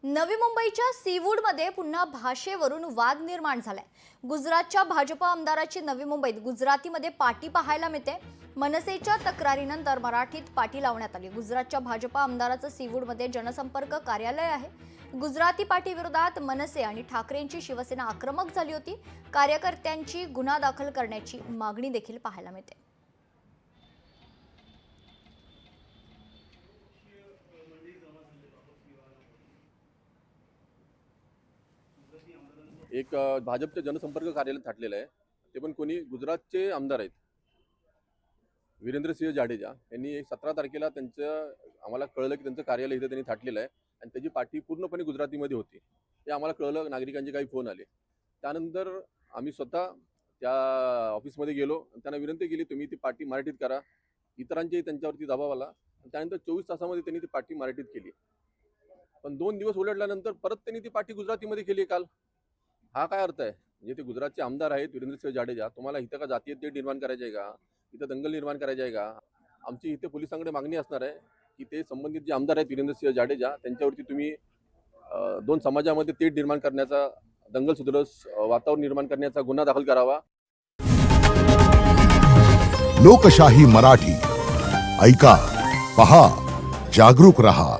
नवी मुंबईच्या सीवूडमध्ये पुन्हा भाषेवरून वाद निर्माण झालाय। गुजरातच्या भाजप आमदाराची नवी मुंबईत गुजरातीमध्ये पाटी पाहायला मिळते। मनसेच्या तक्रारीनंतर मराठीत पाटी लावण्यात आली। गुजरातच्या भाजप आमदाराचं सीवूडमध्ये जनसंपर्क कार्यालय आहे। गुजराती पाटी विरोधात मनसे आणि ठाकरेंची शिवसेना आक्रमक झाली होती। कार्यकर्त्यांची गुन्हा दाखल करण्याची मागणी देखील पाहायला मिळते। एक भाजपच्या जनसंपर्क कार्यालय थाटलेलं आहे। ते पण कोणी गुजरातचे आमदार आहेत, वीरेंद्रसिंह जाडेजा यांनी 17 तारखेला त्यांचं आम्हाला कळलं की त्यांचं कार्यालय इथे त्यांनी थाटलेलं आहे आणि त्याची पाठी पूर्णपणे गुजरातीमध्ये होती। ते आम्हाला कळलं, नागरिकांचे काही फोन आले। त्यानंतर आम्ही स्वतः त्या ऑफिसमध्ये गेलो आणि त्यांना विनंती केली, तुम्ही ती पाठी मराठीत करा। इतरांचे त्यांच्यावरती दबाव आला। त्यानंतर 24 तासामध्ये त्यांनी ती पाठी मराठीत केली। पण 2 दिवस उलटल्यानंतर परत त्यांनी ती पाठी गुजरातीमध्ये केली काल। हा काय अर्थ आहे? म्हणजे ते गुजरातचे आमदार आहेत वीरेंद्रसिंह जाडेजा, तुम्हाला इथं का जातीय तेढ निर्माण करायचे आहे का? इथं दंगल निर्माण करायचे आहे का? आमची इथे पोलिसांकडे मागणी असणार आहे की ते संबंधित जे आमदार आहेत वीरेंद्रसिंह जाडेजा त्यांच्यावरती तुम्ही दोन समाजामध्ये तेढ निर्माण करण्याचा, दंगल सदृश वातावरण निर्माण करण्याचा गुन्हा दाखल करावा। लोकशाही मराठी ऐका, पहा, जागरूक रहा।